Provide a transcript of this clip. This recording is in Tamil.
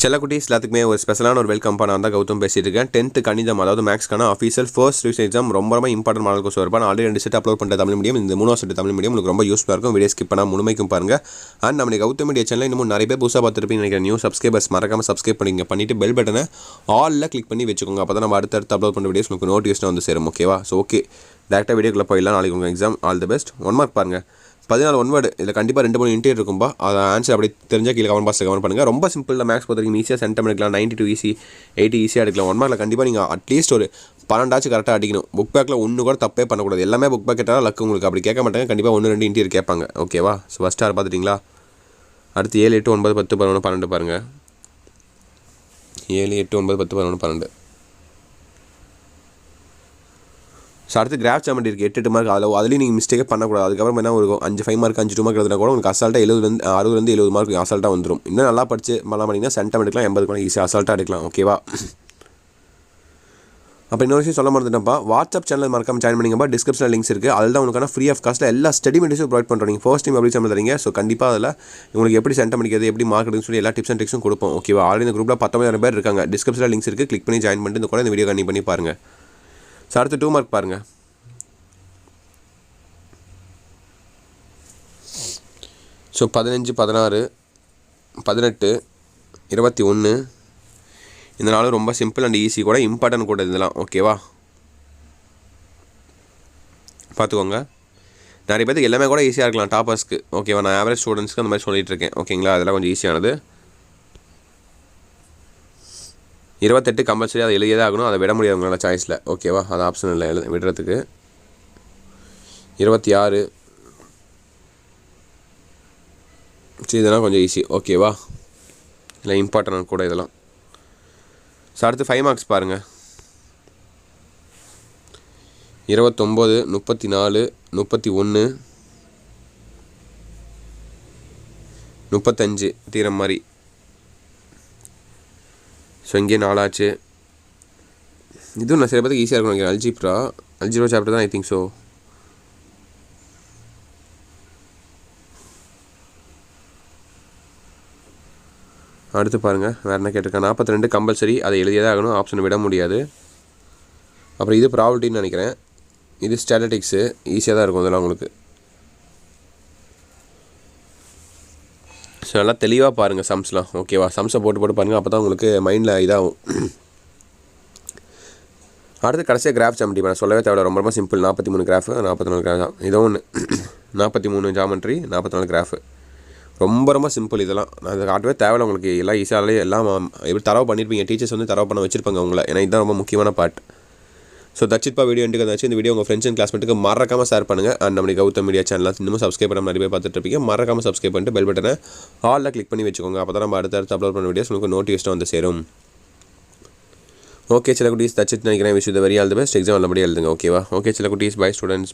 செல்லக்குட்டீஸ் எல்லாத்துக்குமே ஒரு ஸ்பெஷலான ஒரு வெல்கம் நான் தான் கௌதம் பேசிட்டு இருக்கேன். 10th கணிதம் அதாவது மேக்ஸ்க்கான அஃபீஷியல் ஃபர்ஸ்ட் ரிவிஷன் எக்ஸாம் ரொம்ப இம்பார்ட்டன்ட் மாடல் கோர்ஸ் வருவான். ஆல்ரெடி 2 செட் அப்லோட் பண்ணுற தமிழ் மீடியம், இந்த 3வது செட் தமிழ் மீடியம் உங்களுக்கு ரொம்ப யூஸ்ஃபுல்லாக இருக்கும். வீடியோ ஸ்கிப் பண்ணால் முழுமைக்கும் பாருங்க. அண்ட் நம்ம கௌதம் மீடியா சேனல் இன்னும் நிறைய பேர் புதுசாக பார்த்துருப்பீங்க நினைக்கிறேன். நியூ சப்ஸ்கிரைபர்ஸ் மறக்காம சப்ஸ்கிரைப் பண்ணிட்டு பெல் பட்டனை ஆலில் கிளிக் பண்ணி வச்சுக்கோங்க. அப்போ தான் நம்ம அடுத்தடுத்து அப்லோட் பண்ண வீடியோஸ் உங்களுக்கு நோட்டிஃபிகேஷன் வந்து சேரும். ஓகேவா? ஸோ ஓகே, டேரெக்டாக வீடியோக்குள்ளே போயிடலாம். நாளைக்கு உங்கள் exam all the best. 1 mark பாருங்கள். 14 1 வேர்டு இதில் கண்டிப்பாக 2-3 இன்டீரியர் இருக்கும்பா. அதை ஆன்சர் அப்படி தெரிஞ்சால் கீழே கமெண்ட் பாக்ஸில் கமெண்ட் பண்ணுங்கள். ரொம்ப சிம்பிள் மேக்ஸ் பொறுத்த வரைக்கும் ஈஸியாக சென்டம் எடுக்கலாம். 92 ஈஸி, 80 ஈஸியாக எடுக்கலாம். 1 மார்க்கில் கண்டிப்பாக நீங்கள் அட்லீஸ்ட் ஒரு 12 கரெக்டாக அடிக்கணும். புக் பேக்கில் ஒன்று கூட தப்பே பண்ணக்கூடாது. எல்லாமே புக் பேக் கேட்டால் லக்கு உங்களுக்கு அப்படி கேட்க மாட்டாங்க. கண்டிப்பாக 1-2 இன்டீரியர் கேட்பாங்க. ஓகேவா? ஸோ ஃபஸ்ட் ஆர் பார்த்துட்டிங்களா? அடுத்து 7 8 9 10 11 12 பாருங்கள். 7 8 9 10 11 12. ஸோ அடுத்து கிராஃப் ஜாமெட்ரி இருக்குது. 8 மார்க். அதுலேயும் நீங்கள் மிஸ்டேக்கே பண்ணக்கூடாது. அதுக்கப்புறம் என்ன இருக்கும், 5 மார்க் 5 2 மார்க் எழுதுனா கூட உங்களுக்கு அசால்ட்டாக 60 70 மார்க் அசால்ட்டாக வந்துடும். இன்னும் நல்லா படிச்சு பண்ணலாம் பண்ணிங்கன்னா சென்டம் எடுக்கலாம். 80 கூட ஈஸியாக அசால்ட்டாக எடுக்கலாம். ஓகேவா? அப்போ இன்னொரு விஷயம் சொல்ல மறந்துட்டேன்ப்பா, வாட்ஸ்அப் சேனல் மறக்காம ஜாயின் பண்ணிங்கப்பா. டிஸ்கிரிப்ஷனில் லிங்க்ஸ் இருக்குது. அதில் தான் உங்களுக்கான ஃப்ரீ ஆஃப் காஸ்ட்டில் எல்லா ஸ்டடி மெட்டீரியல்ஸும் ப்ரொவைட் பண்ணுறோம். நீங்கள் ஃபர்ஸ்ட் டைம் எப்படி சேனல் தரீங்க. ஸோ கண்டிப்பாக அதில் உங்களுக்கு எப்படி சென்டம் அடிக்கிறது, எப்படி மார்க் எடுக்குன்னு சொல்லி எல்லா டிப்ஸ் அண்ட் ட்ரிக்ஸும் கொடுப்போம். ஓகேவா? ஆல்ரெடி இந்த குரூப்பில் 19,000 பேர் இருக்காங்க. டிஸ்கிரிப்ஷனில் லிங்க்ஸ் இருக்குது. கிளிக் பண்ணி ஜாயின் பண்ணிட்டு இந்த வீடியோ கண்டிப்பாக பண்ணி பாருங்கள். ஸோ அடுத்து 2 மார்க் பாருங்கள். ஸோ 15 16 18 21 இந்த நாளும் ரொம்ப சிம்பிள் அண்ட் ஈஸி கூட, இம்பார்ட்டன்ட் கூட இதெல்லாம். ஓகேவா? பார்த்துக்கோங்க. நிறைய பேருக்கு எல்லாமே கூட ஈஸியாக இருக்கலாம் டாப்பர்ஸ்க்கு. ஓகேவா? நான் ஆவரேஜ் ஸ்டூடெண்ட்ஸ்க்கு அந்த மாதிரி சொல்லிட்டு இருக்கேன். ஓகேங்களா? அதெல்லாம் கொஞ்சம் ஈஸியானது. 28 கம்பல்சரி அதை எழுதியதாக ஆகணும். அதை விட முடியாது உங்களால் சாய்ஸில். ஓகேவா? அது ஆப்ஷன் இல்லை விடுறதுக்கு. 26 இதெல்லாம் கொஞ்சம் ஈஸி. ஓகேவா? இல்லை இம்பார்ட்டன்ட் கூட இதெல்லாம். ஸோ அடுத்து 5 மார்க்ஸ் பாருங்கள். 29 34 31 35 தீரம் மாதிரி. ஸோ இங்கே 4 ஆச்சு. இதுவும் நான் சில பேருக்கு ஈஸியாக இருக்கும் நினைக்கிறேன். அல்ஜிப்ரா சாப்டர் தான் ஐ திங்க். ஸோ அடுத்து பாருங்கள், வேறு என்ன கேட்டிருக்கேன். 42 கம்பல்சரி அதை எழுதியதாக ஆகணும். ஆப்ஷன் விட முடியாது. அப்புறம் இது ப்ராபபிலிட்டின்னு நினைக்கிறேன். இது ஸ்டாட்டிஸ்டிக்ஸு ஈஸியாக தான் இருக்கும் இதெல்லாம் உங்களுக்கு. ஸோ நல்லா தெளிவாக பாருங்கள் சம்ஸ்லாம். ஓகேவா? சம்ஸை போட்டு பாருங்கள். அப்போ தான் உங்களுக்கு மைண்டில் இதாகும். அடுத்து கடைசியாக கிராஃப் ஜாமெட்ரி நான் சொல்லவே தேவை. ரொம்ப சிம்பிள். 43 கிராஃபு 44 கிராஃப் தான். இதோ ஒன்று 43 ஜாமெட்ரி 44 கிராஃபு. ரொம்ப சிம்பிள். இதெல்லாம் நான் அதை காட்டவே தேவையில்லை உங்களுக்கு. எல்லாம் ஈஸியாகவே எல்லாம் எப்படி தரவு பண்ணியிருப்பீங்க. டீச்சர்ஸ் வந்து தரவு பண்ண வச்சுருப்பாங்க உங்களை. ஏன்னா இதுதான் ரொம்ப முக்கியமான பார்ட். ஸோ தட்சித்பா வீடியோ எண்டுக்கு வந்தாச்சு. இந்த வீடியோ உங்கள் ஃப்ரெண்ட்ஸ் அண்ட் கிளாஸ்மேட்டுக்கு மறக்காமல் ஷேர் பண்ணுங்கள். அண்ட் நம்ம கௌதம் மீடியா சேனல் இன்னும் சப்ஸ்கிரைப் பண்ண நிறைய பேர் பார்த்துட்டு இருப்பீங்க. மறக்காமல் சப்ஸ்கிரைப் பண்ணிட்டு பெல் பட்டனை ஆலில் கிளிக் பண்ணி வச்சுக்கோங்க. அப்போ தான் நம்ம அடுத்தடுத்து அப்லோட் பண்ண வீடியோஸ் உங்களுக்கு நோட்டிஃபிகேஷன் வந்து சேரும். ஓகே சில குட்டீஸ், தட்சித் நினைக்கிறேன். Wish the very all the best. Exam நல்லபடியாக எழுதுங்க. ஓகேவா? ஓகே சில குட்டீஸ், பை ஸ்டூடெண்ட்ஸ்.